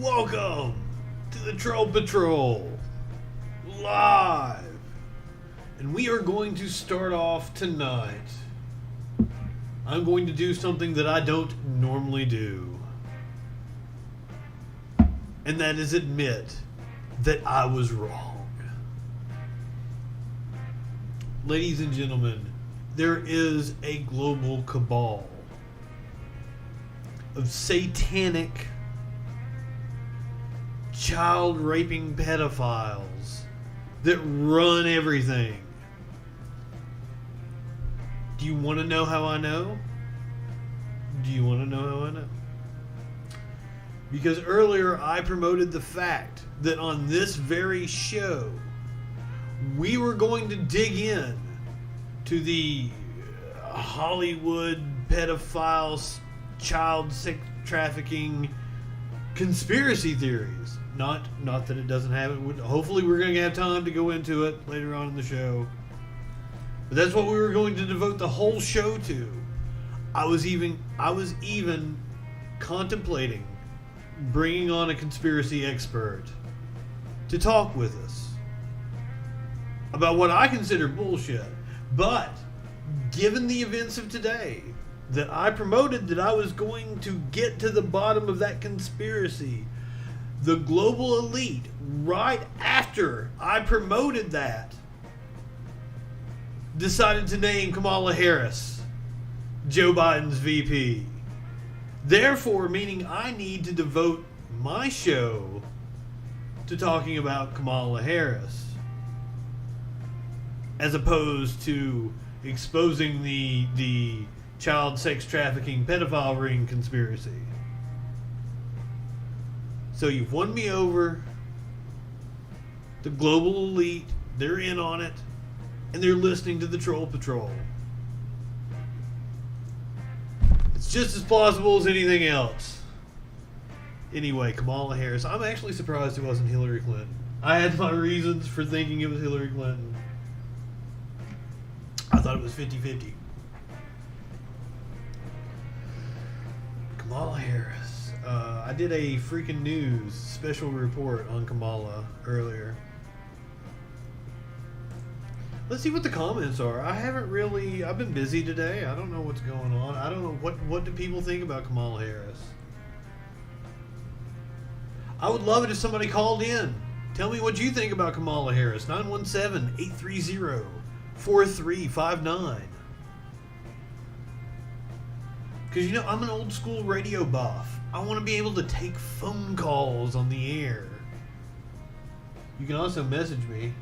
Welcome to the Troll Patrol live, and we are going to start off tonight. I'm going to do something that I don't normally do, and that is admit that I was wrong. Ladies and gentlemen, there is a global cabal of satanic, child-raping pedophiles that run everything. Do you want to know how I know? Do you want to know how I know? Because earlier I promoted the fact that on this very show we were going to dig in to the Hollywood pedophiles, child sex trafficking conspiracy theories. Not that it doesn't have it. Hopefully we're going to have time to go into it later on in the show. But that's what we were going to devote the whole show to. I was even contemplating bringing on a conspiracy expert to talk with us about what I consider bullshit. But given the events of today, that I promoted that I was going to get to the bottom of that conspiracy, the global elite, right after I promoted that, decided to name Kamala Harris Joe Biden's VP. Therefore, meaning I need to devote my show to talking about Kamala Harris, as opposed to exposing the child sex trafficking pedophile ring conspiracy. So you've won me over. The global elite, they're in on it, and they're listening to the Troll Patrol. It's just as plausible as anything else. Anyway, Kamala Harris. I'm actually surprised it wasn't Hillary Clinton. I had my reasons for thinking it was Hillary Clinton. I thought it was 50-50. Kamala Harris. I did a freaking news special report on Kamala earlier. Let's see what the comments are. I've been busy today. I don't know what's going on. I don't know what do people think about Kamala Harris. I would love it if somebody called in. Tell me what you think about Kamala Harris. 917-830-4359. Because, I'm an old school radio buff. I want to be able to take phone calls on the air. You can also message me.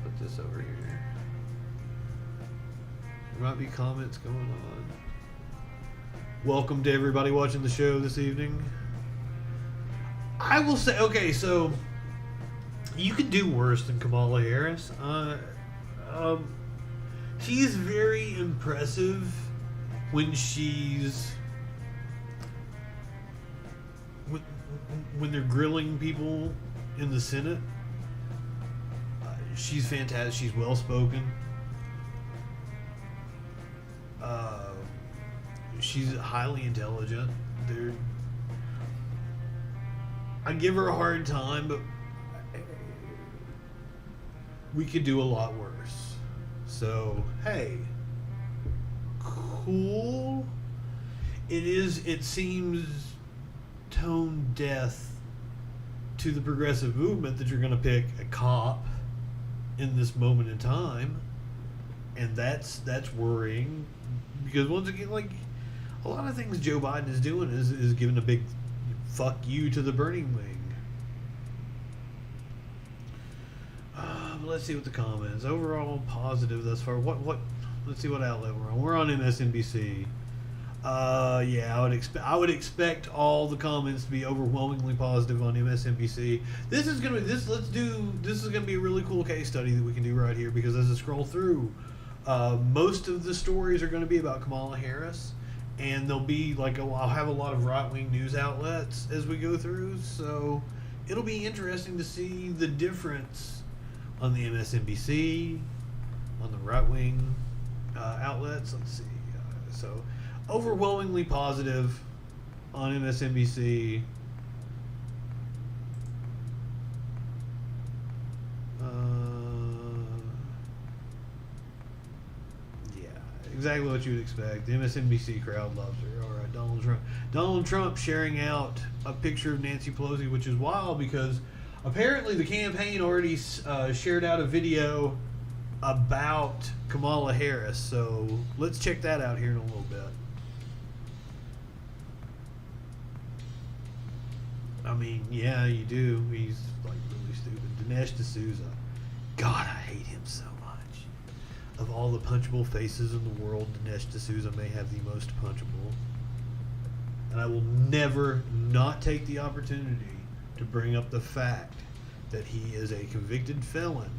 Put this over here. There might be comments going on. Welcome to everybody watching the show this evening. I will say, okay, so you could do worse than Kamala Harris. She's very impressive when when they're grilling people in the Senate. She's fantastic. She's well spoken. She's highly intelligent. I give her a hard time, but we could do a lot worse. So, hey, cool. It seems tone deaf to the progressive movement that you're going to pick a cop in this moment in time. And that's worrying, because once again, like, a lot of things Joe Biden is doing is giving a big fuck you to the burning wing. Let's see what the comments. Overall positive thus far. What? Let's see what outlet we're on. We're on MSNBC. Yeah, I would expect all the comments to be overwhelmingly positive on MSNBC. This is gonna be a really cool case study that we can do right here, because as I scroll through, most of the stories are going to be about Kamala Harris, and they'll be like, I'll have a lot of right-wing news outlets as we go through, so it'll be interesting to see the difference on the MSNBC, on the right-wing outlets. Let's see. So overwhelmingly positive. on MSNBC. Yeah, exactly what you would expect. The MSNBC crowd loves her. All right, Donald Trump. Donald Trump sharing out a picture of Nancy Pelosi, which is wild because apparently the campaign already shared out a video about Kamala Harris. So let's check that out here in a little bit. I mean, yeah, you do. He's like really stupid. Dinesh D'Souza. God, I hate him so much. Of all the punchable faces in the world, Dinesh D'Souza may have the most punchable. And I will never not take the opportunity to bring up the fact that he is a convicted felon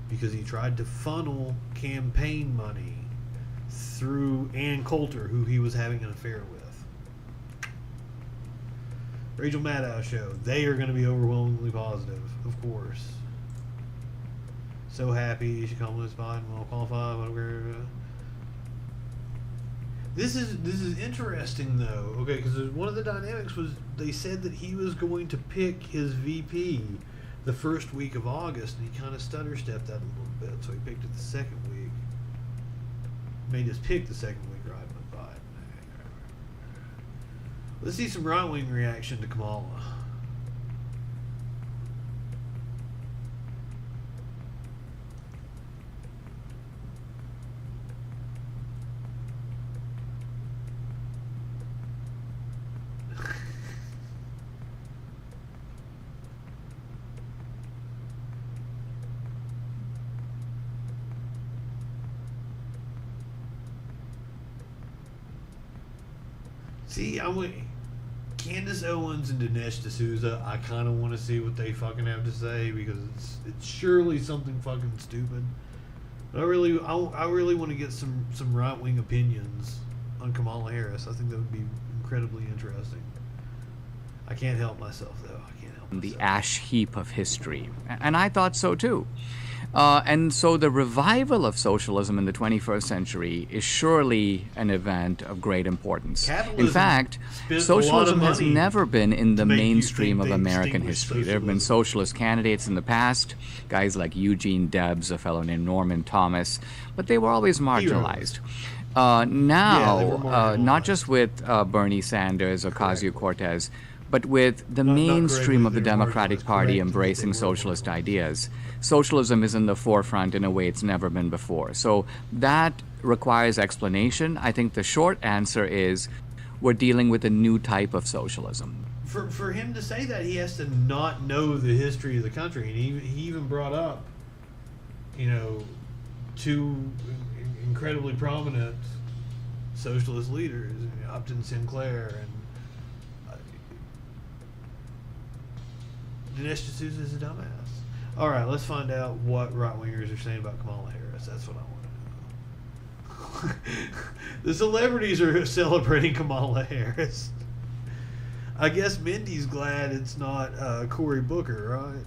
because he tried to funnel campaign money through Ann Coulter, who he was having an affair with. Rachel Maddow show. They are going to be overwhelmingly positive, of course. So happy she called this spot and well qualified. Whatever. This is interesting though. Okay, because one of the dynamics was they said that he was going to pick his VP the first week of August, and he kind of stutter stepped that a little bit, so he picked it the second week. Made us pick the second week right by. Let's see some right-wing reaction to Kamala. See, I'm with Candace Owens and Dinesh D'Souza. I kind of want to see what they fucking have to say because it's surely something fucking stupid. But I really want to get some right wing opinions on Kamala Harris. I think that would be incredibly interesting. I can't help myself though. I can't help myself. The ash heap of history, and I thought so too. And so the revival of socialism in the 21st century is surely an event of great importance. Capitalism in fact, socialism has never been in the mainstream of American history. There have been socialist candidates in the past, guys like Eugene Debs, a fellow named Norman Thomas, but they were always marginalized. Now, not just with Bernie Sanders or Ocasio-Cortez, but with the mainstream of the Democratic Party embracing socialist ideas, socialism is in the forefront in a way it's never been before. So that requires explanation. I think the short answer is we're dealing with a new type of socialism. For him to say that, he has to not know the history of the country. And he even brought up, two incredibly prominent socialist leaders, Upton Sinclair and Dinesh D'Souza is a dumbass. All right, let's find out what right-wingers are saying about Kamala Harris. That's what I want to know. The celebrities are celebrating Kamala Harris. I guess Mindy's glad it's not Cory Booker, right?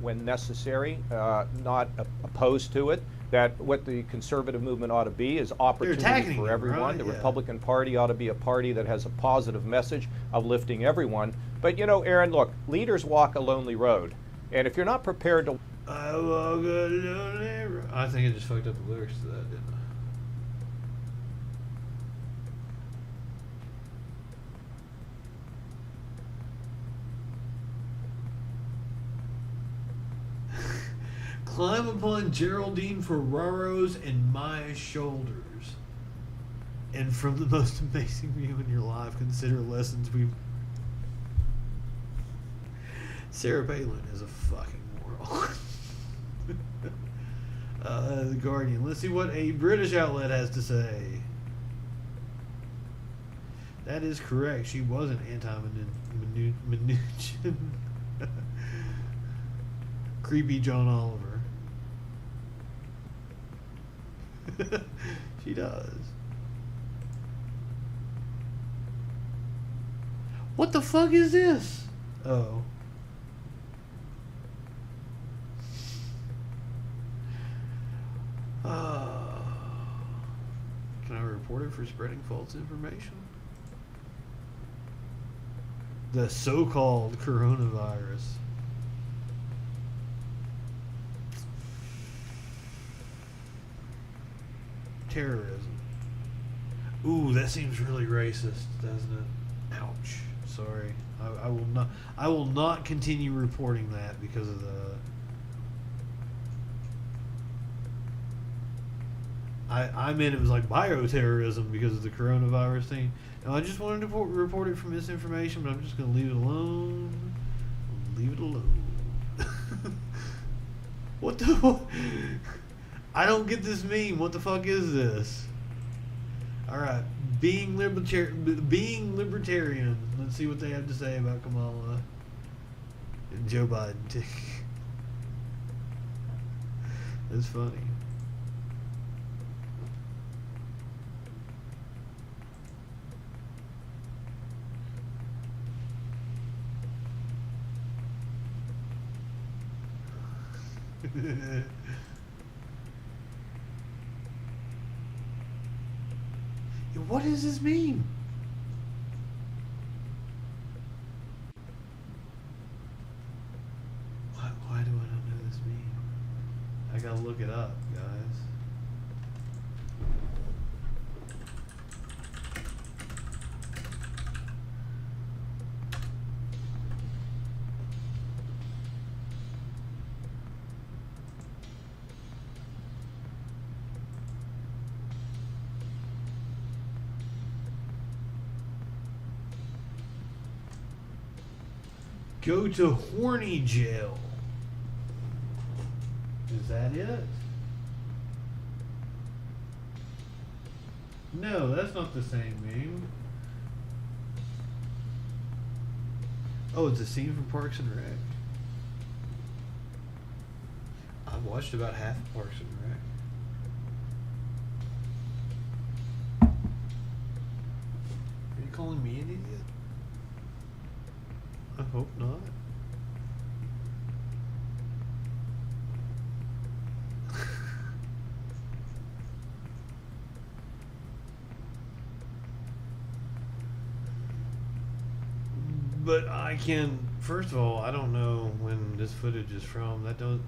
When necessary, not opposed to it. That what the conservative movement ought to be is opportunity for everyone. Right? The Yeah. Republican Party ought to be a party that has a positive message of lifting everyone. But Aaron, look, leaders walk a lonely road. And if you're not prepared to... I walk a lonely road. I think I just fucked up the lyrics to that, didn't I? Climb upon Geraldine Ferraro's and my shoulders. And from the most amazing view in your life, consider lessons we've... Sarah Palin is a fucking moron. The Guardian. Let's see what a British outlet has to say. That is correct. She was an anti-Mnuchin. Creepy John Oliver. She does. What the fuck is this? Oh. Can I report it for spreading false information? The so-called coronavirus. Terrorism. Ooh, that seems really racist, doesn't it? Ouch. Sorry. I will not continue reporting that because of the I meant it was like bioterrorism because of the coronavirus thing. And I just wanted to report it for misinformation, but I'm just going to leave it alone. Leave it alone. What the? I don't get this meme. What the fuck is this? All right, being libertarian. Let's see what they have to say about Kamala and Joe Biden. That's funny. What does this mean? Why do I not know this mean? I gotta look it up, guys. Go to horny jail. Is that it? No, that's not the same meme. Oh, it's a scene from Parks and Rec. I've watched about half of Parks and Rec. Are you calling me an idiot? I hope not. But I can, first of all, I don't know when this footage is from. That don't,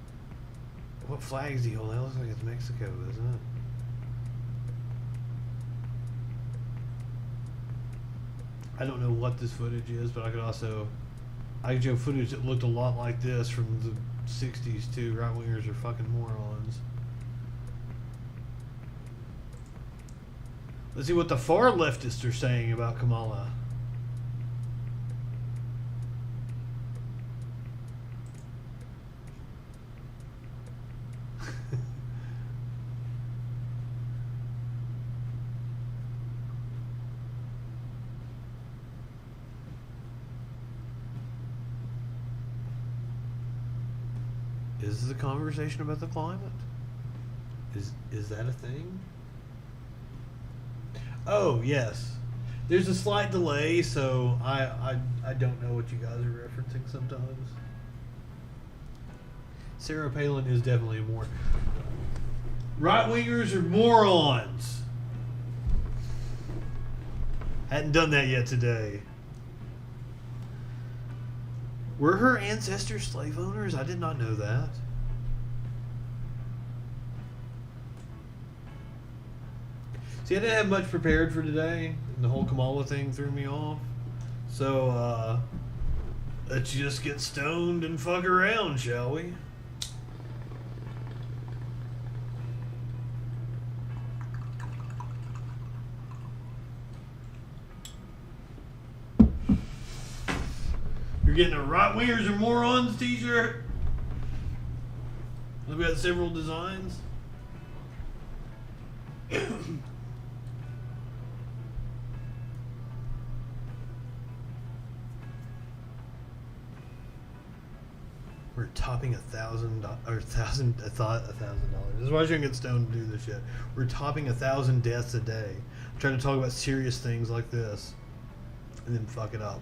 what flags do you hold? That looks like it's Mexico, isn't it? I don't know what this footage is, but I could show footage that looked a lot like this from the 60s too. Right wingers are fucking morons. Let's see what the far leftists are saying about Kamala. Is this a conversation about the climate? Is that a thing? Oh, yes. There's a slight delay, so I don't know what you guys are referencing sometimes. Sarah Palin is definitely a more. Right-wingers are morons. Hadn't done that yet today. Were her ancestors slave owners? I did not know that. See, I didn't have much prepared for today, and the whole Kamala thing threw me off. So, let's just get stoned and fuck around, shall we? You're getting a right wingers or morons t-shirt. We've got several designs. We're topping $1,000 or $1,000. I thought $1,000. This is why I shouldn't get stoned to do this shit. We're topping 1,000 deaths a day. I'm trying to talk about serious things like this, and then fuck it up.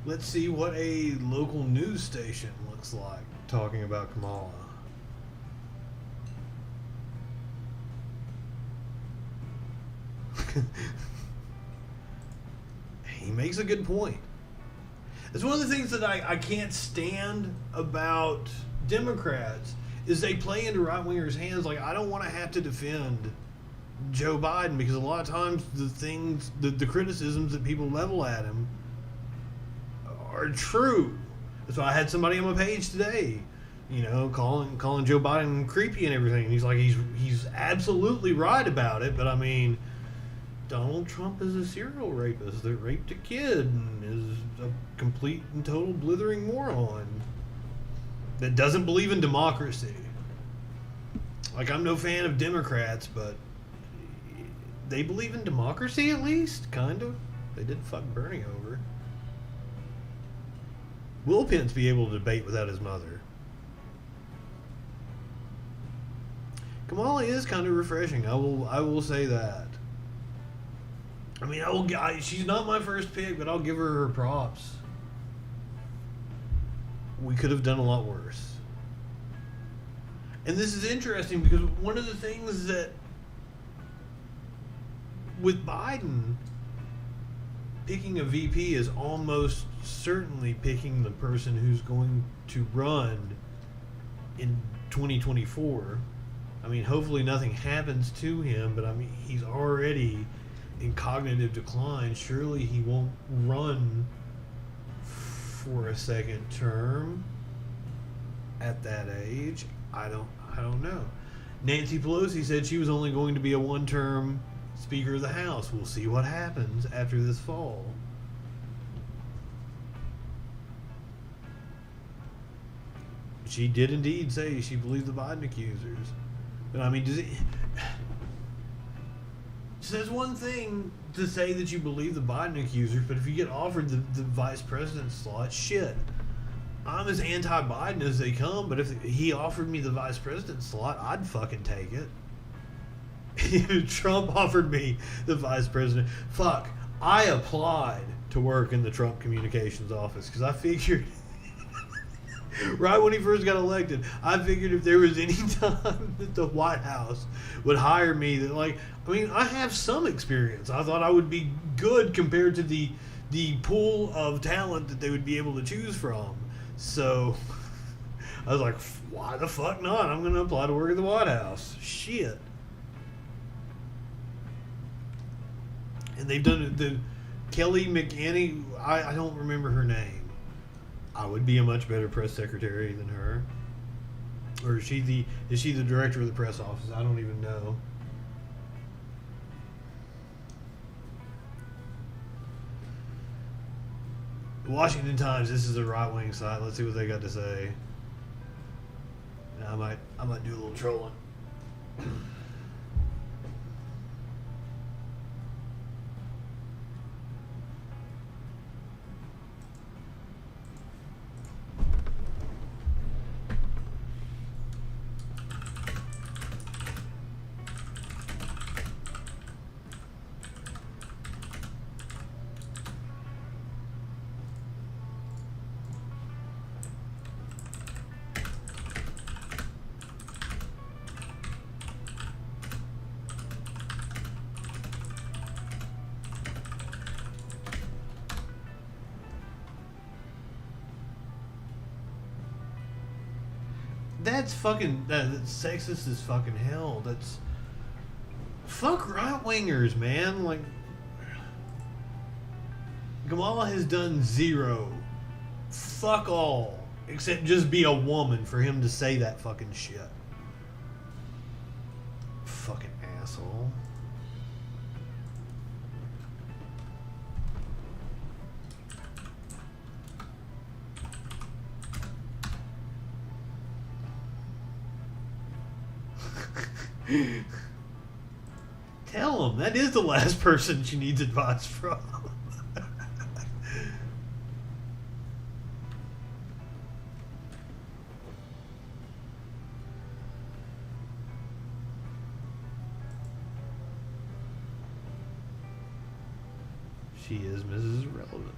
Let's see what a local news station looks like talking about Kamala. He makes a good point. It's one of the things that I can't stand about Democrats is they play into right-wingers' hands. Like, I don't want to have to defend Joe Biden because a lot of times the criticisms that people level at him are true. That's why I had somebody on my page today, calling Joe Biden creepy and everything. And he's like, he's absolutely right about it, but I mean, Donald Trump is a serial rapist that raped a kid and is a complete and total blithering moron that doesn't believe in democracy. Like, I'm no fan of Democrats, but they believe in democracy at least, kind of. They didn't fuck Bernie over. Will Pence be able to debate without his mother? Kamala is kind of refreshing. I will say that. I mean, she's not my first pick, but I'll give her props. We could have done a lot worse. And this is interesting because one of the things that with Biden, picking a VP is almost certainly picking the person who's going to run in 2024. I mean, hopefully nothing happens to him, but I mean, he's already in cognitive decline. Surely he won't run for a second term at that age. I don't know. Nancy Pelosi said she was only going to be a one-term Speaker of the House. We'll see what happens after this fall. She did indeed say she believed the Biden accusers. But I mean, so that's one thing to say that you believe the Biden accusers, but if you get offered the vice president slot, shit. I'm as anti-Biden as they come, but if he offered me the vice president slot, I'd fucking take it. If Trump offered me the vice president, fuck, I applied to work in the Trump communications office because I figured right when he first got elected, I figured if there was any time that the White House would hire me, that I have some experience. I thought I would be good compared to the pool of talent that they would be able to choose from. So I was like, why the fuck not? I'm going to apply to work at the White House. Shit. And they've done the Kelly McAnany, I don't remember her name. I would be a much better press secretary than her. Or is she the director of the press office? I don't even know. The Washington Times, this is a right-wing site. Let's see what they got to say. I might do a little trolling. That's fucking that's sexist as fucking hell. That's fuck right wingers, man. Like, Kamala has done zero, fuck all, except just be a woman for him to say that fucking shit. Fucking asshole. Tell him that is the last person she needs advice from. She is Mrs. Irrelevant.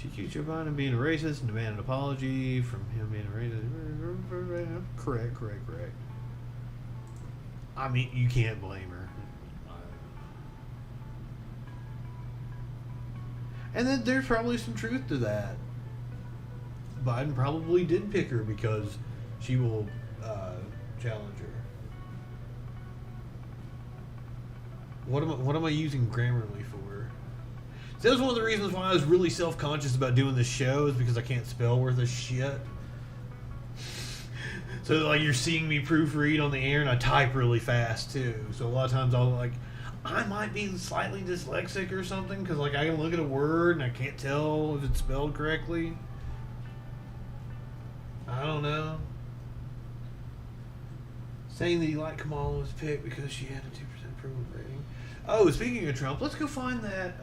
She accused Joe Biden of being a racist and demanded an apology from him being a racist. Correct. I mean, you can't blame her. And then there's probably some truth to that. Biden probably did pick her because she will challenge her. What am I using Grammarly for? So that was one of the reasons why I was really self-conscious about doing this show, is because I can't spell worth a shit. So like you're seeing me proofread on the air, and I type really fast too. So a lot of times I might be slightly dyslexic or something, because like I can look at a word and I can't tell if it's spelled correctly. I don't know. Saying that he liked Kamala's pick because she had a 2% approval rating. Oh, speaking of Trump, let's go find that.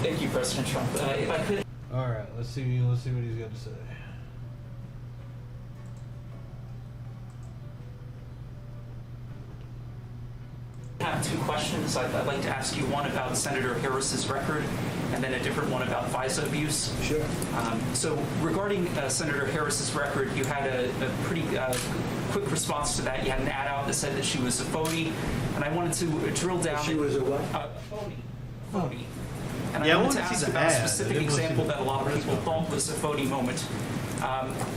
Thank you, President Trump. If I could. All right, let's see what he's got to say. I have two questions. I'd like to ask you one about Senator Harris's record, and then a different one about FISA abuse. Sure. So regarding Senator Harris's record, you had a pretty quick response to that. You had an ad out that said that she was a phony, and I wanted to drill down. She was a what? A phony. Phony. And Yeah, I wanted to see ask the about a ad. specific I didn't want to see example the that a lot of people press thought was a phony moment.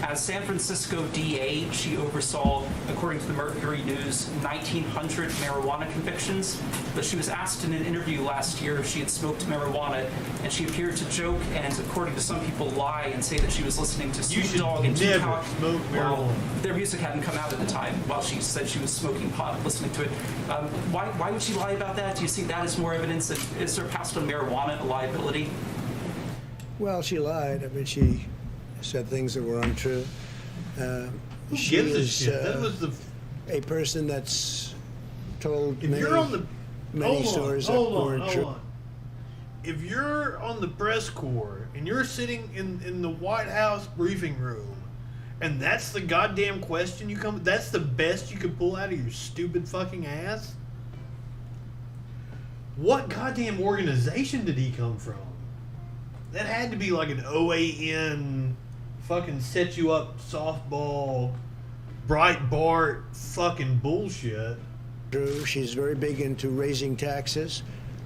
As San Francisco DA, she oversaw, according to the Mercury News, 1,900 marijuana convictions. But she was asked in an interview last year if she had smoked marijuana, and she appeared to joke and, according to some people, lie and say that she was listening to You Snoop should Dogg and never Tupac. smoke marijuana. Well, their music hadn't come out at the time while she said she was smoking pot, listening to it. Why would she lie about that? Do you see that as more evidence that is surpassed on marijuana a liability? Well, she lied. I mean, she said things that were untrue. Who She gives a is shit? That was the. a person that's told If many, you're on the many stories that weren't true. If you're on the press corps and you're sitting in the White House briefing room, and that's the goddamn question that's the best you could pull out of your stupid fucking ass. What goddamn organization did he come from? That had to be like an OAN fucking set you up softball Breitbart fucking bullshit. True. She's very big into raising taxes.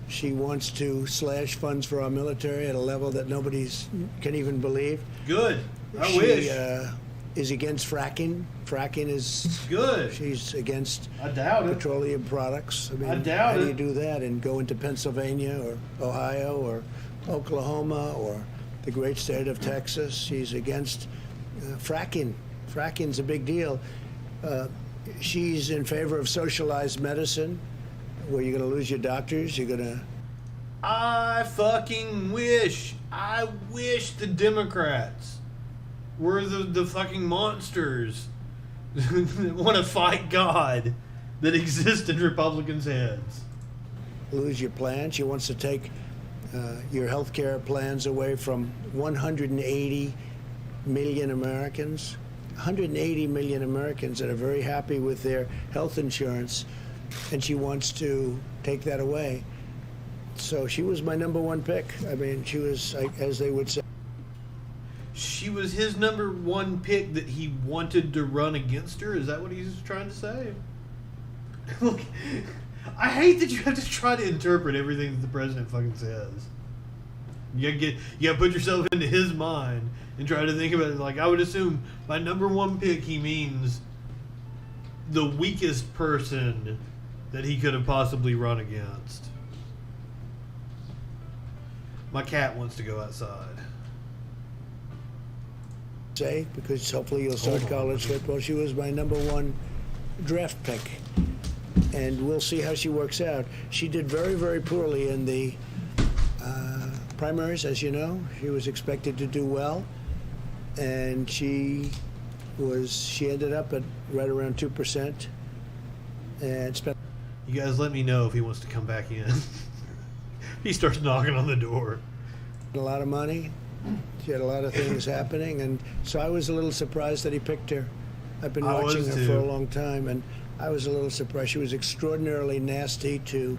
She wants to slash funds for our military at a level that nobody's can even believe. Good. I She wish. is against fracking. Fracking is Good. She's against I doubt it. petroleum products. I mean, I doubt how do it. you do that and go into Pennsylvania or Ohio or Oklahoma or the great state of Texas? She's against fracking. Fracking's a big deal. She's in favor of socialized medicine, where you're going to lose your doctors. You're going to. I fucking wish. I wish the Democrats were the fucking monsters that want to fight God that exist in Republicans' heads. Lose your plan. She wants to take your health care plans away from 180 million Americans. 180 million Americans that are very happy with their health insurance, and she wants to take that away. So she was my number one pick. I mean, she was, as they would say. She was his number one pick that he wanted to run against her? Is that what he's trying to say? Look, I hate that you have to try to interpret everything that the president fucking says. You gotta put yourself into his mind and try to think about it. Like, I would assume by number one pick he means the weakest person that he could have possibly run against. My cat wants to go outside. Say, because hopefully you'll start college football. She was my number one draft pick, and we'll see how she works out. She did very, very poorly in the primaries, as you know. She was expected to do well, and she ended up at right around 2%, and spent. You guys let me know if he wants to come back in. He starts knocking on the door. A lot of money. She had a lot of things happening, and so I was a little surprised that he picked her. I've been watching her for a long time, and I was a little surprised. She was extraordinarily nasty too.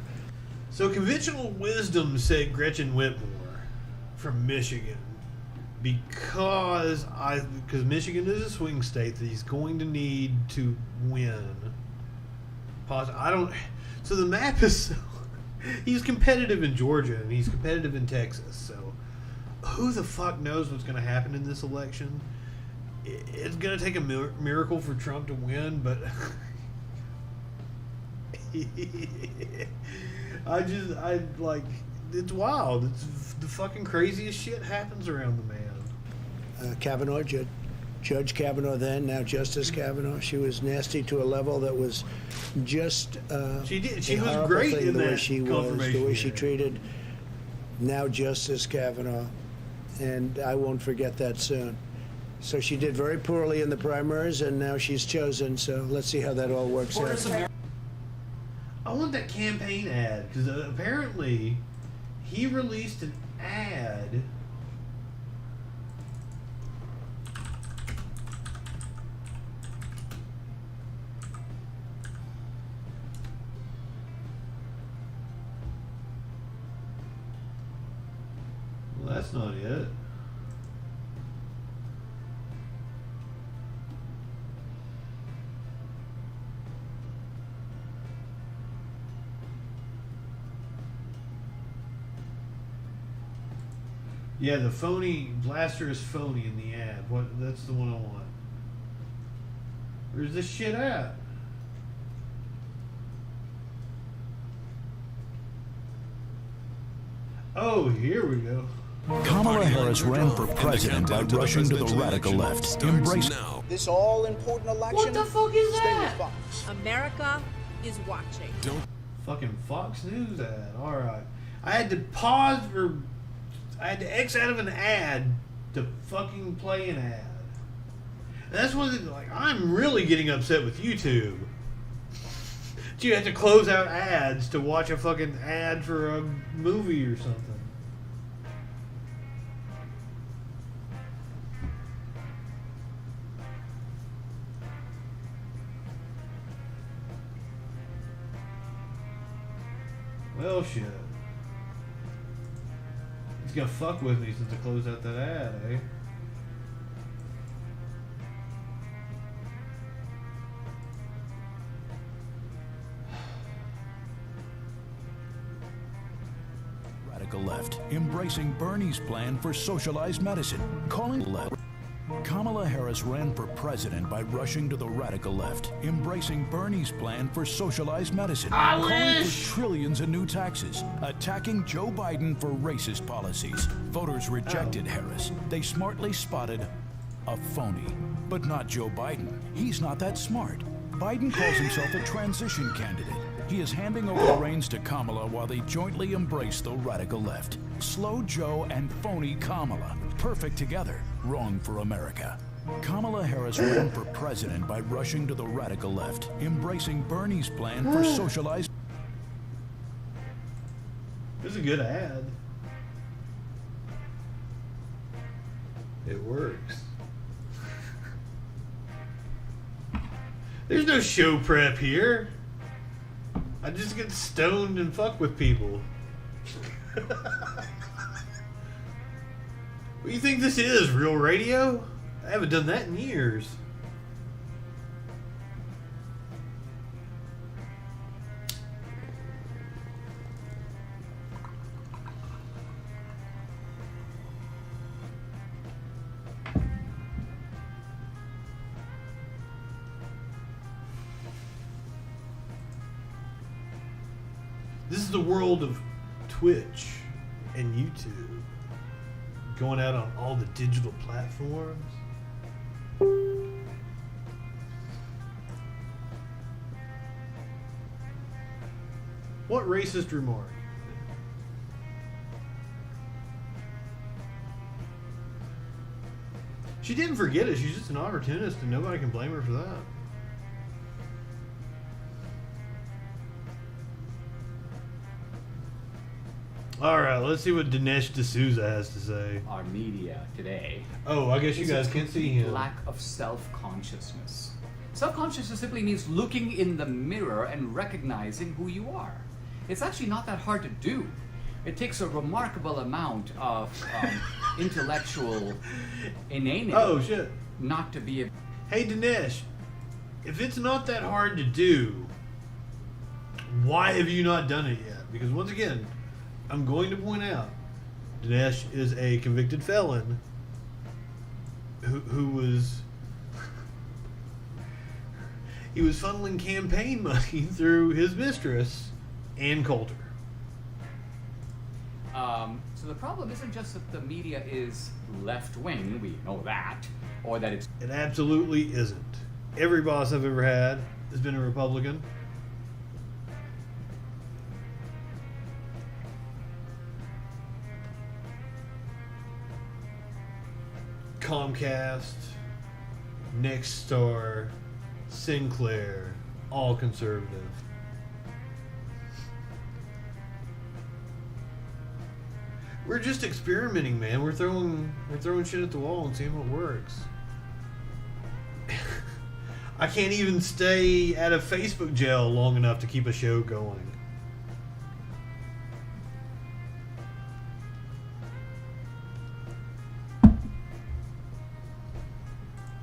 So conventional wisdom said Gretchen Whitmore from Michigan, because Michigan is a swing state that he's going to need to win. So the map is so. He's competitive in Georgia and he's competitive in Texas. So who the fuck knows what's going to happen in this election? It's going to take a miracle for Trump to win, but it's wild. It's the fucking craziest shit happens around the man. Kavanaugh, Judge Kavanaugh then, now Justice Kavanaugh. She was nasty to a level that was just she was great in the that way she was, the way she treated now Justice Kavanaugh, and I won't forget that soon. So she did very poorly in the primaries, and now she's chosen. So let's see how that all works out. I want that campaign ad, because apparently he released an ad. Well, that's not it. Yeah, the phony blaster is phony in the ad. That's the one I want. Where's this shit at? Oh, here we go. Kamala Harris ran for president by rushing to the radical left. Embrace this all-important election. What the fuck is that? America is watching. Fucking Fox News ad. All right. I had to X out of an ad to fucking play an ad. And that's one thing, like, I'm really getting upset with YouTube. You have to close out ads to watch a fucking ad for a movie or something. Well, shit. It's gonna fuck with me since I closed out that ad, eh? radical left. Embracing Bernie's plan for socialized medicine. Calling left. Kamala Harris ran for president by rushing to the radical left, embracing Bernie's plan for socialized medicine, calling for trillions in new taxes, attacking Joe Biden for racist policies. Voters rejected Harris. They smartly spotted a phony. But not Joe Biden. He's not that smart. Biden calls himself a transition candidate. He is handing over the reins to Kamala while they jointly embrace the radical left. Slow Joe and phony Kamala. Perfect together. Wrong for America. Kamala Harris ran for president by rushing to the radical left, embracing Bernie's plan for socialized... This is a good ad. It works. There's no show prep here. I just get stoned and fuck with people. What do you think this is? Real radio? I haven't done that in years. This is the world of Twitch and YouTube. Going out on all the digital platforms. What racist remark? She didn't forget it. She's just an opportunist and nobody can blame her for that. All right, let's see what Dinesh D'Souza has to say. Our media today. Oh, I guess you guys can't see him. Lack of self-consciousness. Self-consciousness simply means looking in the mirror and recognizing who you are. It's actually not that hard to do. It takes a remarkable amount of intellectual inanity. Oh, shit. Not to be a... Hey, Dinesh, if it's not that hard to do, why have you not done it yet? Because once again, I'm going to point out, Dinesh is a convicted felon who was... He was funneling campaign money through his mistress, Ann Coulter. So the problem isn't just that the media is left-wing, we know that, or that it's... It absolutely isn't. Every boss I've ever had has been a Republican. Comcast, Nexstar, Sinclair, all conservative. We're just experimenting, man. We're throwing shit at the wall and seeing what works. I can't even stay at a Facebook jail long enough to keep a show going.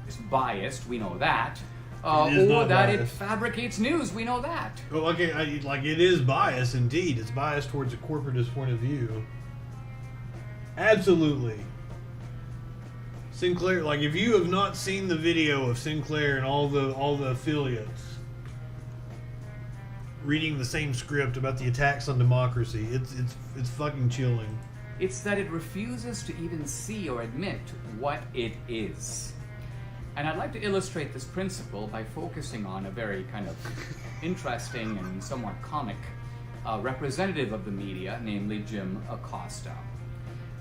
It's biased, we know that. It is Or not that biased. it fabricates news, we know that. Well, okay, it is biased indeed. It's biased towards a corporatist point of view. Absolutely. Sinclair, like if you have not seen the video of Sinclair and all the affiliates reading the same script about the attacks on democracy, it's fucking chilling. It's that it refuses to even see or admit what it is. And I'd like to illustrate this principle by focusing on a very kind of interesting and somewhat comic representative of the media, namely Jim Acosta.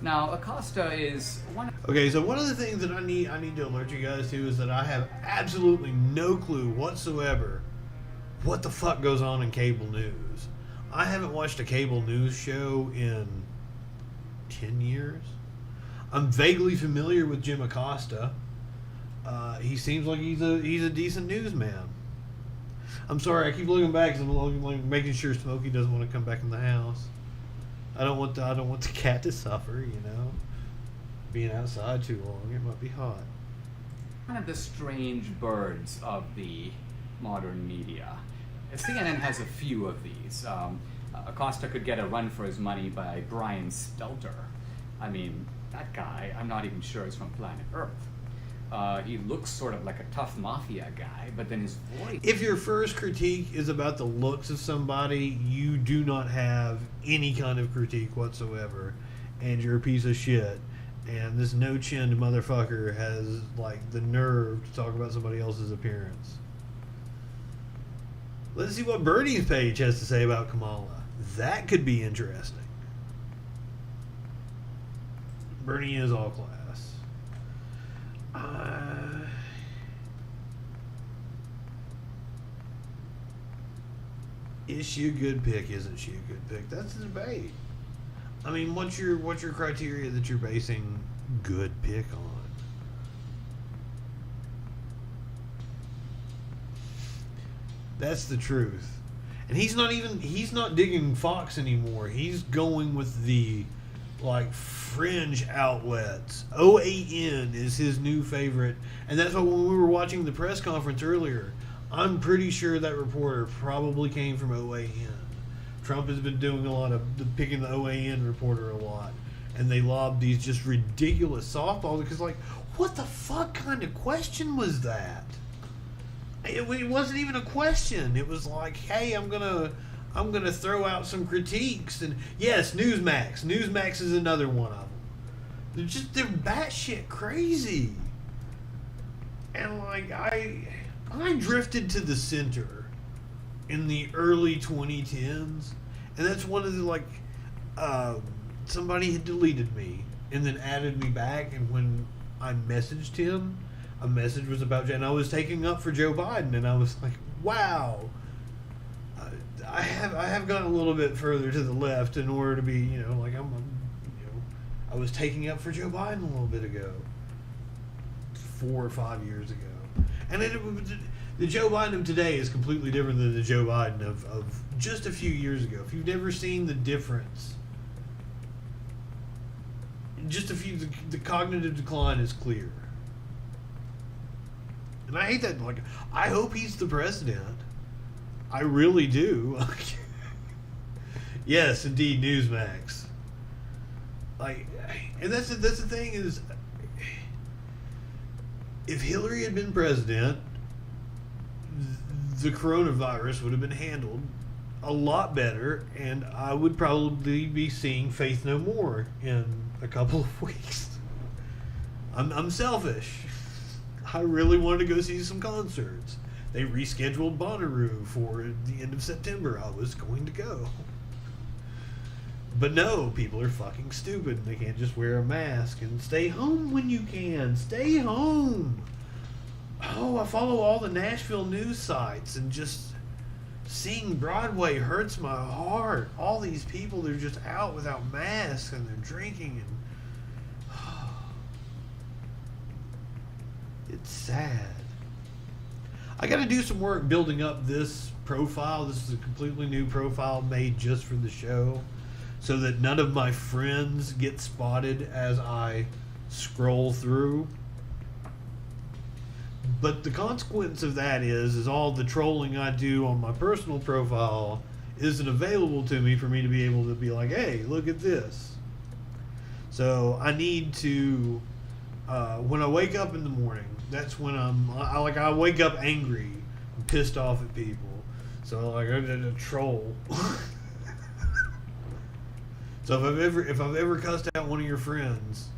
Now, Acosta is one... Okay, so one of the things that I need to alert you guys to is that I have absolutely no clue whatsoever what the fuck goes on in cable news. I haven't watched a cable news show in 10 years. I'm vaguely familiar with Jim Acosta. He seems like he's a decent newsman. I'm sorry, I keep looking back because I'm making sure Smokey doesn't want to come back in the house. I don't want the cat to suffer, you know. Being outside too long, it might be hot. One of the strange birds of the modern media. CNN has a few of these. Acosta could get a run for his money by Brian Stelter. I mean, that guy, I'm not even sure is from planet Earth. He looks sort of like a tough mafia guy, but then his voice... If your first critique is about the looks of somebody, you do not have any kind of critique whatsoever, and you're a piece of shit. And this no-chinned motherfucker has, like, the nerve to talk about somebody else's appearance. Let's see what Bernie's page has to say about Kamala. That could be interesting. Bernie is all class. Is she a good pick? Isn't she a good pick? That's the debate. I mean, what's your criteria that you're basing good pick on? That's the truth. And he's not digging Fox anymore. He's going with the like fringe outlets. OAN is his new favorite, and that's why when we were watching the press conference earlier, I'm pretty sure that reporter probably came from OAN. Trump has been doing a lot of picking the OAN reporter a lot, and they lobbed these just ridiculous softballs because, like, what the fuck kind of question was that? It wasn't even a question. It was like, hey, I'm gonna throw out some critiques, and yes, Newsmax. Newsmax is another one of them. They're batshit crazy, and like I drifted to the center in the early 2010s, and that's one of the somebody had deleted me and then added me back, and when I messaged him, a message was about, and I was taking up for Joe Biden, and I was like, wow. I have gone a little bit further to the left in order to be, like I was taking up for Joe Biden a little bit ago, 4 or 5 years ago, and the Joe Biden of today is completely different than the Joe Biden of just a few years ago. If you've never seen the difference, the cognitive decline is clear, and I hate that. Like, I hope he's the president. I really do. Yes, indeed, Newsmax. Like, and that's the thing is, if Hillary had been president, the coronavirus would have been handled a lot better, and I would probably be seeing Faith No More in a couple of weeks. I'm selfish. I really wanted to go see some concerts. They rescheduled Bonnaroo for the end of September. I was going to go. But no, people are fucking stupid. They can't just wear a mask and stay home when you can. Stay home. Oh, I follow all the Nashville news sites, and just seeing Broadway hurts my heart. All these people, they're just out without masks and they're drinking, and it's sad. I got to do some work building up this profile. This is a completely new profile made just for the show, so that none of my friends get spotted as I scroll through. But the consequence of that is all the trolling I do on my personal profile isn't available to me for me to be able to be like, hey, look at this. So I need to, when I wake up in the morning, that's when I wake up angry and pissed off at people. So like I did a troll. So if I've ever cussed out one of your friends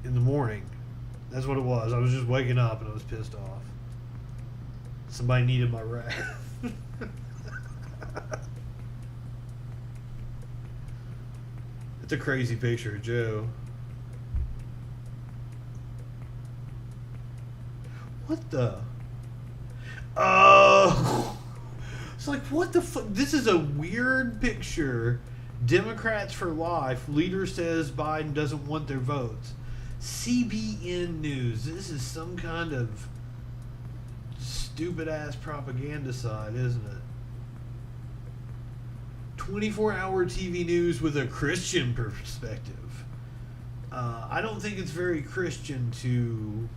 in the morning, that's what it was. I was just waking up and I was pissed off. Somebody needed my wrath. It's a crazy picture of Joe. What the? Oh! It's like, what the fuck? This is a weird picture. Democrats for life. Leader says Biden doesn't want their votes. CBN News. This is some kind of stupid-ass propaganda site, isn't it? 24-hour TV news with a Christian perspective. I don't think it's very Christian to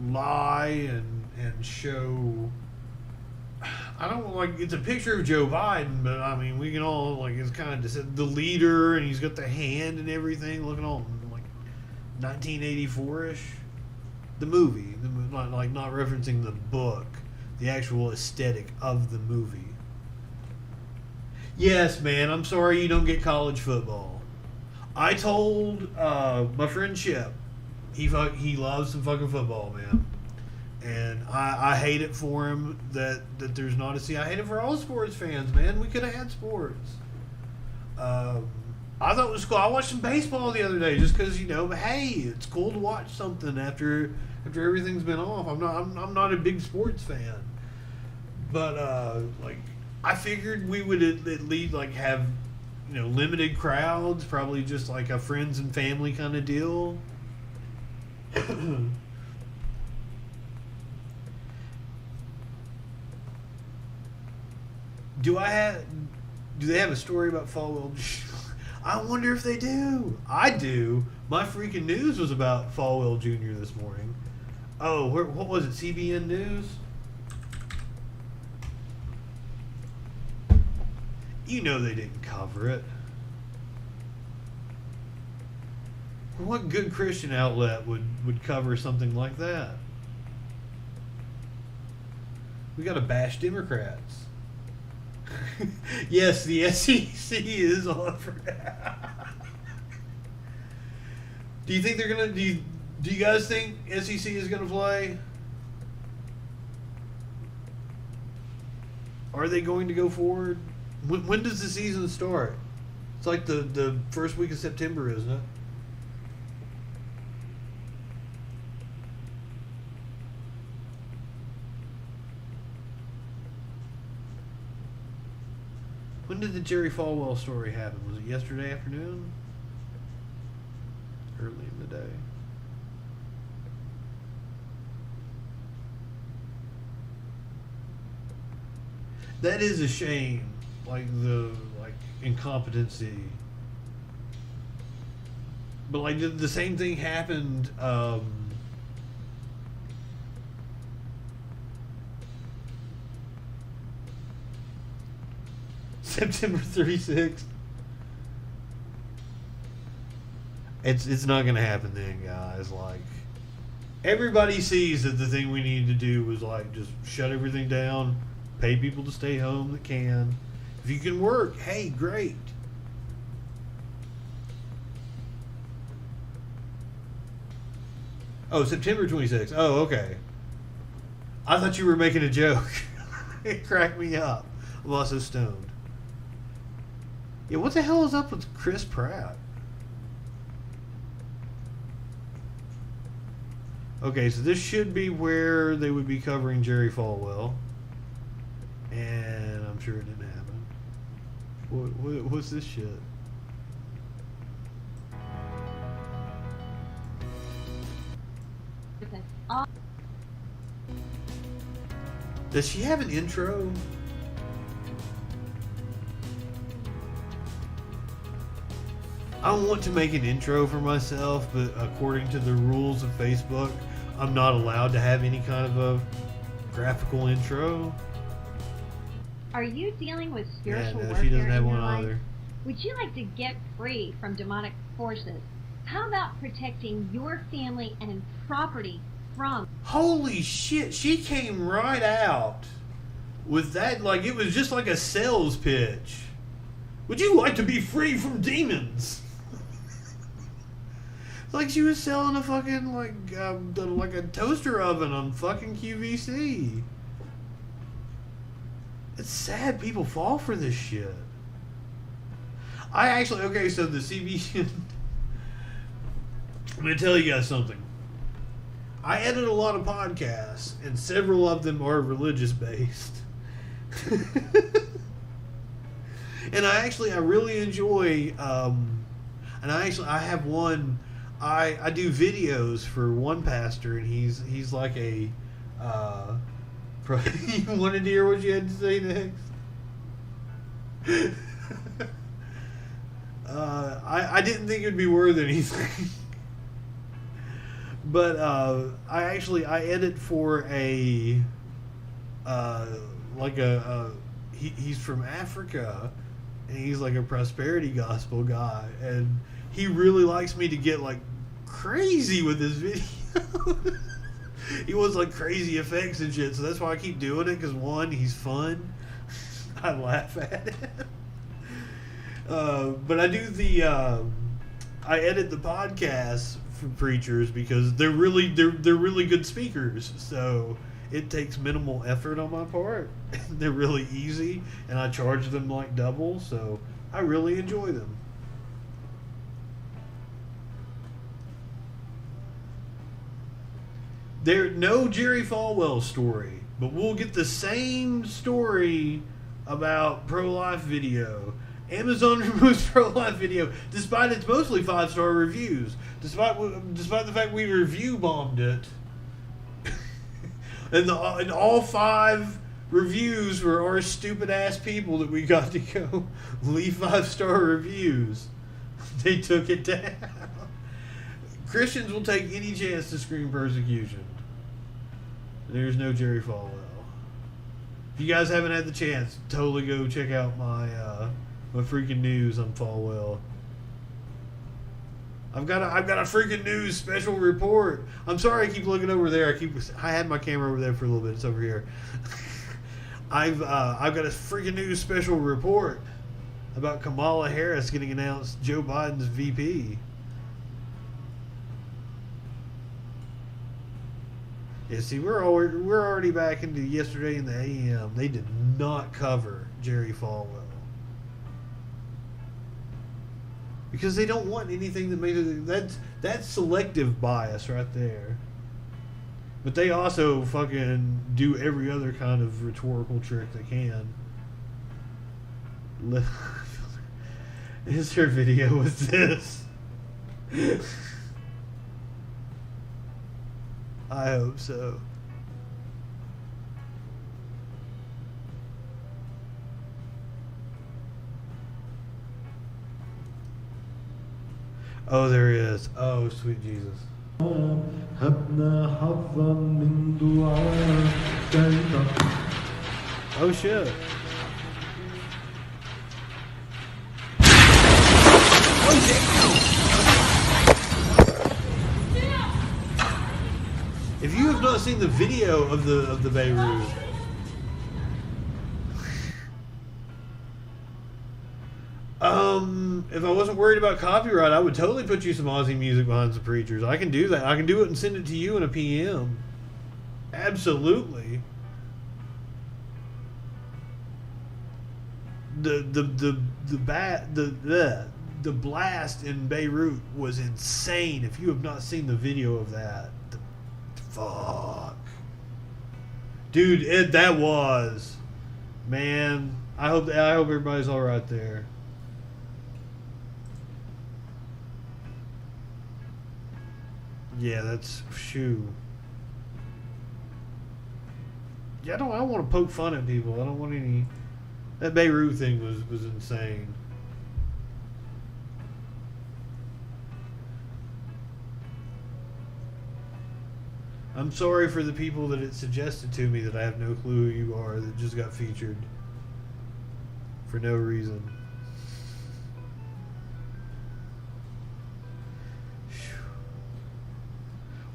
lie and show. I don't like. It's a picture of Joe Biden, but I mean, we can all like. It's kind of just the leader, and he's got the hand and everything, looking all like 1984ish. The movie, not referencing the book, the actual aesthetic of the movie. Yes, man. I'm sorry you don't get college football. I told my friend Chip, he loves some fucking football, man. And I hate it for him that there's not a I hate it for all sports fans, man. We could have had sports. I thought it was cool. I watched some baseball the other day just because, but hey, it's cool to watch something after everything's been off. I'm not a big sports fan. But I figured we would at least have limited crowds, probably just like a friends and family kind of deal. Do they have a story about Falwell? I wonder if they do. I do. My freaking news was about Falwell Jr. this morning. Oh, what was it? CBN News? They didn't cover it. What good Christian outlet would cover something like that? We got to bash Democrats. Yes, the SEC is on for that. Do you think they're gonna? Do you guys think SEC is gonna play? Are they going to go forward? When does the season start? It's like the first week of September, isn't it? When did the Jerry Falwell story happen? Was it yesterday afternoon? Early in the day. That is a shame. Like the incompetency. But like the same thing happened. September 36th. It's not gonna happen then, guys. Like, everybody sees that the thing we need to do was like just shut everything down, pay people to stay home that can. If you can work, hey, great. Oh, September 26th. Oh, okay. I thought you were making a joke. It cracked me up. I'm also stoned. Yeah, what the hell is up with Chris Pratt? Okay, so this should be where they would be covering Jerry Falwell. And I'm sure it didn't happen. What's this shit? Does she have an intro? I want to make an intro for myself, but according to the rules of Facebook, I'm not allowed to have any kind of a graphical intro. Are you dealing with spiritual no, warfare she doesn't have in your one life? either. Would you like to get free from demonic forces? How about protecting your family and property from... Holy shit, she came right out with that, like it was just like a sales pitch. Would you like to be free from demons? Like she was selling a fucking like a toaster oven on fucking QVC. It's sad people fall for this shit. Okay, so the CB... I'm going to tell you guys something. I edit a lot of podcasts, and several of them are religious-based. And I really enjoy, and I have one, I do videos for one pastor, and he's like a, you wanted to hear what you had to say next? I didn't think it would be worth anything. But I edit for a he's from Africa, and he's like a prosperity gospel guy, and he really likes me to get like crazy with his video. He wants like crazy effects and shit, so that's why I keep doing it, because one, he's fun. I laugh at it. But I do I edit the podcasts for preachers because they're really good speakers, so it takes minimal effort on my part. They're really easy, and I charge them like double, so I really enjoy them. There's no Jerry Falwell story, but we'll get the same story about pro-life video. Amazon removes pro-life video despite its mostly 5-star reviews. Despite the fact we review bombed it. and all 5 reviews were our stupid ass people that we got to go leave 5-star reviews. They took it down. Christians will take any chance to scream persecution. There's no Jerry Falwell. If you guys haven't had the chance, totally go check out my freaking news on Falwell. I've got a freaking news special report. I'm sorry I keep looking over there. I had my camera over there for a little bit. It's over here. I've got a freaking news special report about Kamala Harris getting announced Joe Biden's VP. Yeah, see, we're already back into yesterday in the AM. They did not cover Jerry Falwell because they don't want anything that makes it. That's selective bias right there. But they also fucking do every other kind of rhetorical trick they can. Is her video was this? I hope so. Oh, there he is. Oh, sweet Jesus. Oh shit. If you have not seen the video of the Beirut, if I wasn't worried about copyright, I would totally put you some Aussie music behind some preachers. I can do that. I can do it and send it to you in a PM. Absolutely. The blast in Beirut was insane. If you have not seen the video of that, fuck, dude, that was, man. I hope everybody's all right there. Yeah, that's shoo. Yeah, I don't want to poke fun at people. I don't want any. That Beirut thing was insane. I'm sorry for the people that it suggested to me that I have no clue who you are that just got featured for no reason.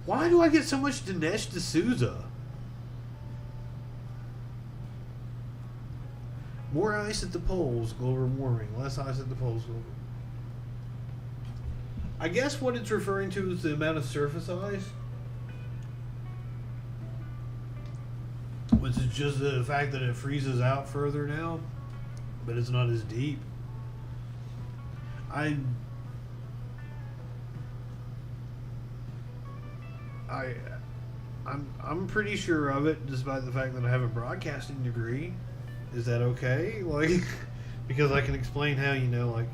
Why do I get so much Dinesh D'Souza? More ice at the poles, global warming. Less ice at the poles. I guess what it's referring to is the amount of surface ice. Which is just the fact that it freezes out further now, but it's not as deep. I'm pretty sure of it, despite the fact that I have a broadcasting degree. Is that okay? Like, because I can explain how, you know, like,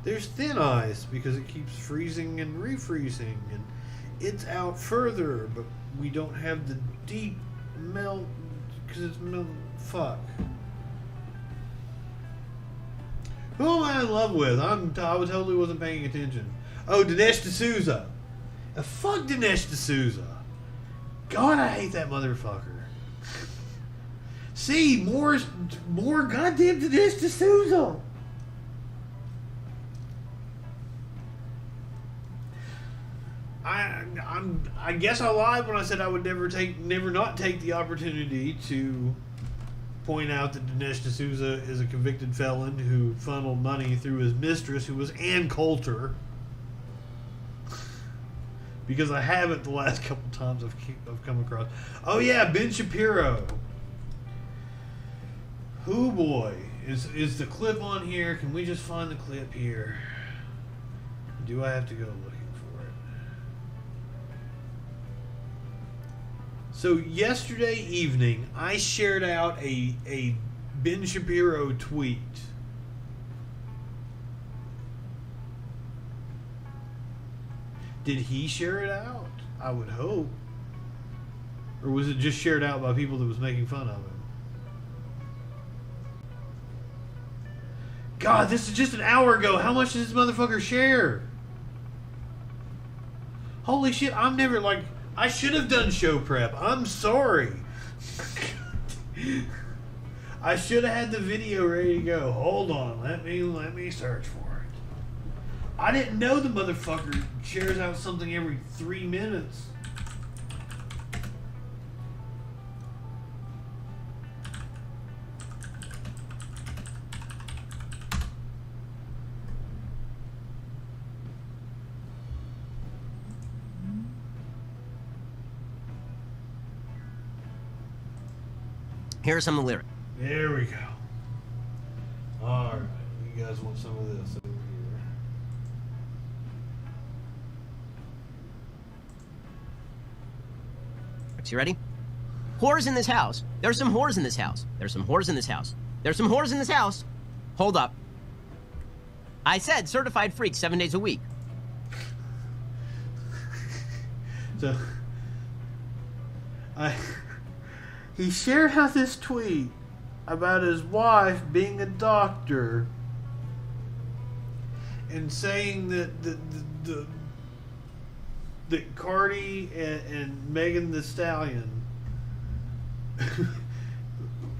there's thin ice because it keeps freezing and refreezing, and it's out further, but we don't have the deep melt because it's melt. Fuck. Who am I in love with? I totally wasn't paying attention. Oh, Dinesh D'Souza. Fuck Dinesh D'Souza. God, I hate that motherfucker. See, more goddamn Dinesh D'Souza. I guess I lied when I said I would never not take the opportunity to point out that Dinesh D'Souza is a convicted felon who funneled money through his mistress, who was Ann Coulter. Because I haven't the last couple times I've come across. Oh yeah, Ben Shapiro. Who boy, is the clip on here? Can we just find the clip here? Do I have to go looking for it? So yesterday evening, I shared out a Ben Shapiro tweet. Did he share it out? I would hope. Or was it just shared out by people that was making fun of him? God, this is just an hour ago. How much did this motherfucker share? Holy shit, I'm never like... I should have done show prep. I'm sorry. I should have had the video ready to go. Hold on. Let me search for it. I didn't know the motherfucker shares out something every 3 minutes. Here are some of the lyrics. There we go. All right. You guys want some of this over here? You ready? Whores in this house. There's some whores in this house. There's some whores in this house. There's some whores in this house. Hold up. I said certified freak 7 days a week. So, he shared out this tweet about his wife being a doctor and saying that Cardi and Megan Thee Stallion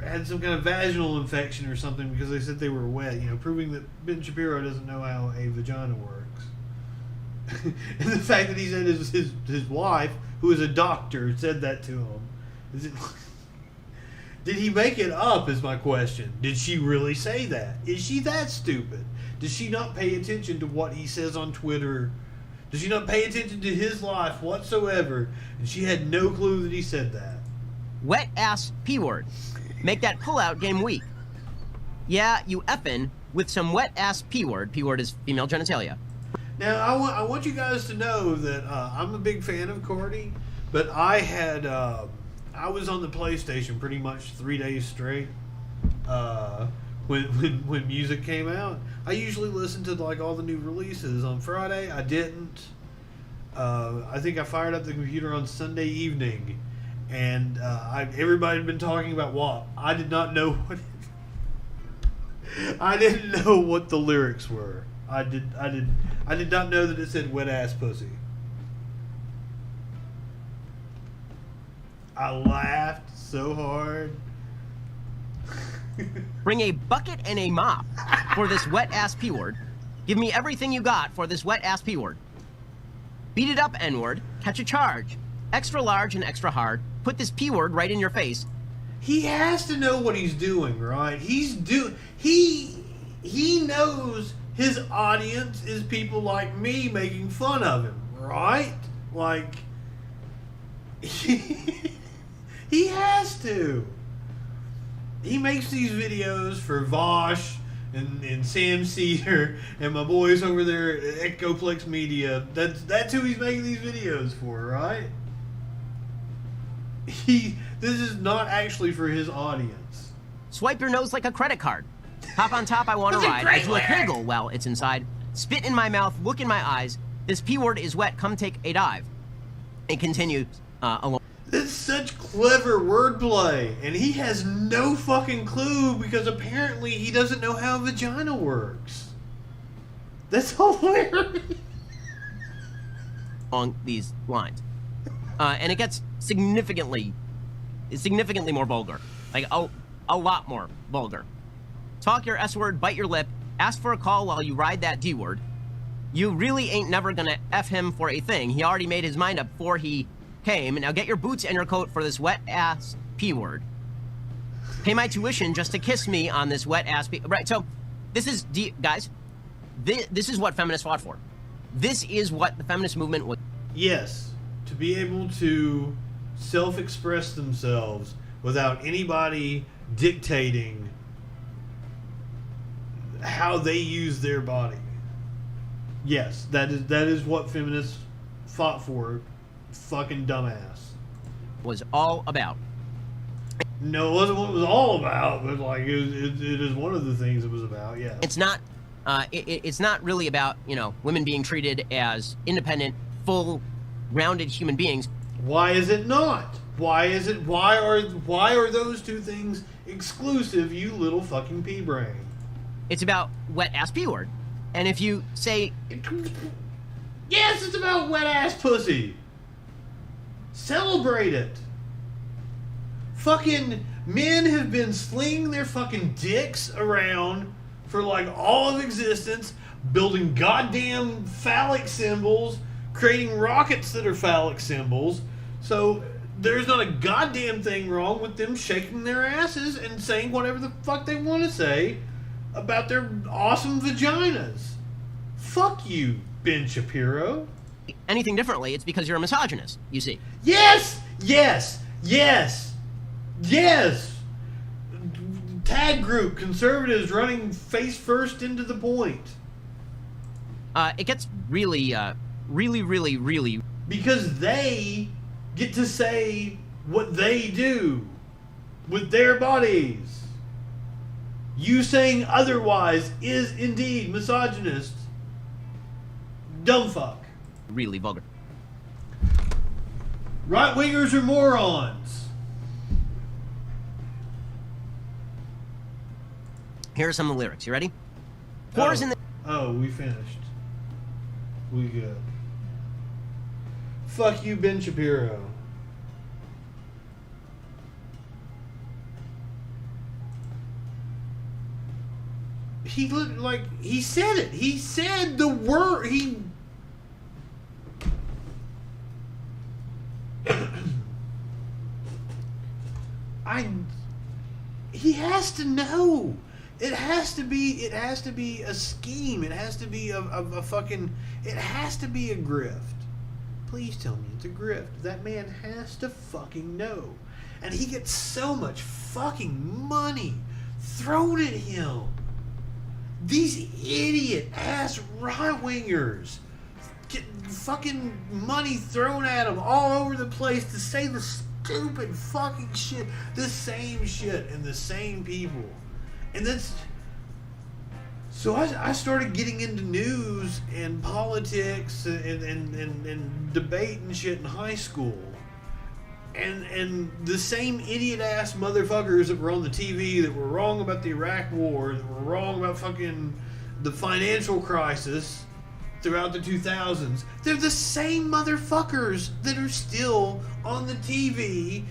had some kind of vaginal infection or something because they said they were wet, proving that Ben Shapiro doesn't know how a vagina works. And the fact that he said his wife, who is a doctor, said that to him. Did he make it up is my question. Did she really say that? Is she that stupid? Does she not pay attention to what he says on Twitter? Does she not pay attention to his life whatsoever? And she had no clue that he said that. Wet ass P-word. Make that pullout game weak. Yeah, you effin' with some wet ass P-word. P-word is female genitalia. Now, I want you guys to know that I'm a big fan of Cardi, but I was on the PlayStation pretty much 3 days straight when music came out. I usually listen to like all the new releases. On Friday, I didn't. I think I fired up the computer on Sunday evening, and everybody had been talking about WAP. I did not know what. I didn't know what the lyrics were. I did not know that it said wet ass pussy. I laughed so hard. Bring a bucket and a mop for this wet ass P-word. Give me everything you got for this wet ass P-word. Beat it up, N-word. Catch a charge. Extra large and extra hard. Put this P-word right in your face. He has to know what he's doing, right? He knows his audience is people like me making fun of him, right? Like, he has to. He makes these videos for Vosh and Sam Cedar and my boys over there at Echoplex Media. That's who he's making these videos for, right? This is not actually for his audience. Swipe your nose like a credit card. Hop on top, I want to ride. I do a Kegel while it's inside. Spit in my mouth, look in my eyes. This P-word is wet, come take a dive. It continues along. That's such clever wordplay, and he has no fucking clue because apparently he doesn't know how a vagina works. That's hilarious. Along these lines. And it gets significantly more vulgar. Like, a lot more vulgar. Talk your S-word, bite your lip, ask for a call while you ride that D-word. You really ain't never gonna F him for a thing. He already made his mind up before he came. Now get your boots and your coat for this wet-ass P-word. Pay my tuition just to kiss me on this wet-ass P... Right, so this is... Guys, this is what feminists fought for. This is what the feminist movement was... Yes, to be able to self-express themselves without anybody dictating how they use their body. Yes, that is what feminists fought for. Fucking dumbass. Was all about. No, it wasn't what it was all about, but like it is one of the things it was about. Yeah. It's not. It's not really about women being treated as independent, full, rounded human beings. Why is it not? Why are those two things exclusive? You little fucking pea brain. It's about wet ass P-word, and if you say, yes, it's about wet ass pussy. Celebrate it. Fucking men have been slinging their fucking dicks around for like all of existence, building goddamn phallic symbols, creating rockets that are phallic symbols. So there's not a goddamn thing wrong with them shaking their asses and saying whatever the fuck they want to say about their awesome vaginas. Fuck you, Ben Shapiro. Anything differently, it's because you're a misogynist, you see. Yes! Yes! Yes! Yes! Tag group, conservatives running face first into the point. It gets really, really... Because they get to say what they do with their bodies. You saying otherwise is indeed misogynist. Dumb fuck. Really vulgar. Right-wingers are morons. Here are some of the lyrics. You ready? Whores in the... Oh, we finished. We good. Fuck you, Ben Shapiro. He looked like he said it. He said the word. He has to know. It has to be a scheme. It has to be a fucking. It has to be a grift. Please tell me it's a grift. That man has to fucking know. And he gets so much fucking money thrown at him. These idiot ass right-wingers get fucking money thrown at them all over the place to say the stupid fucking shit. The same shit and the same people. And that's... So I started getting into news and politics and debate and shit in high school. And the same idiot-ass motherfuckers that were on the TV that were wrong about the Iraq War, that were wrong about fucking the financial crisis throughout the 2000s, they're the same motherfuckers that are still on the TV.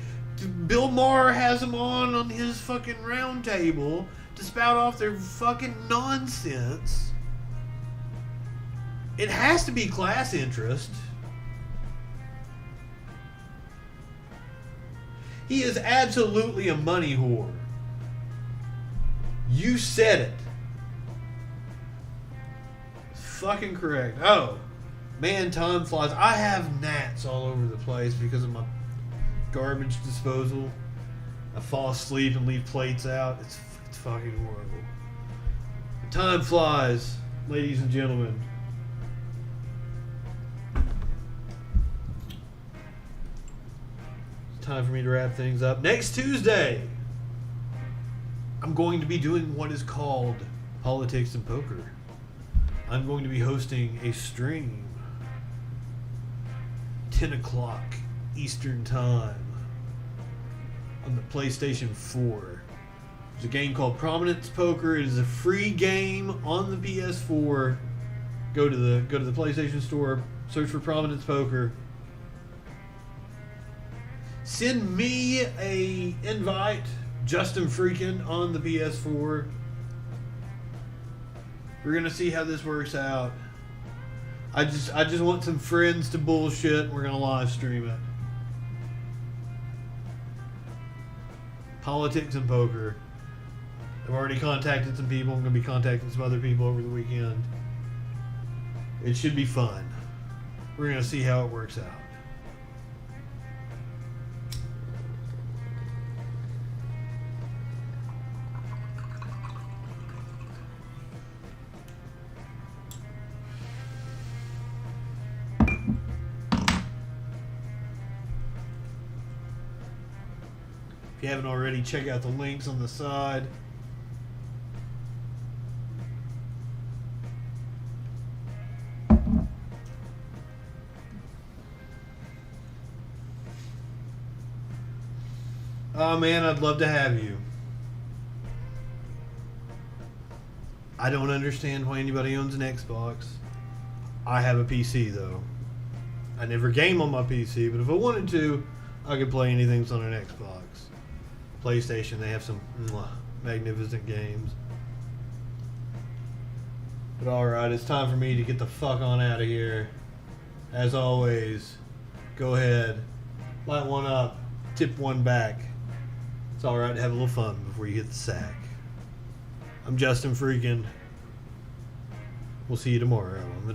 Bill Maher has them on his fucking round table to spout off their fucking nonsense. It has to be class interest. He is absolutely a money whore. You said it. It's fucking correct. Oh, man, time flies. I have gnats all over the place because of my garbage disposal. I fall asleep and leave plates out. It's fucking horrible. Time flies, ladies and gentlemen. Time for me to wrap things up. Next Tuesday, I'm going to be doing what is called Politics and Poker. I'm going to be hosting a stream 10 o'clock Eastern Time on the PlayStation 4. There's a game called Prominence Poker. It is a free game on the PS4. Go to the PlayStation Store, search for Prominence Poker. Send me a invite, Justin Freakin, on the PS4. We're gonna see how this works out. I just want some friends to bullshit, and we're gonna live stream it. Politics and Poker. I've already contacted some people. I'm gonna be contacting some other people over the weekend. It should be fun. We're gonna see how it works out. If you haven't already, check out the links on the side. Oh man, I'd love to have you. I don't understand why anybody owns an Xbox. I have a PC though. I never game on my PC, but if I wanted to, I could play anything that's on an Xbox. PlayStation, they have some magnificent games. But alright, it's time for me to get the fuck on out of here. As always, go ahead, light one up, tip one back. It's alright to have a little fun before you hit the sack. I'm Justin Freakin. We'll see you tomorrow on the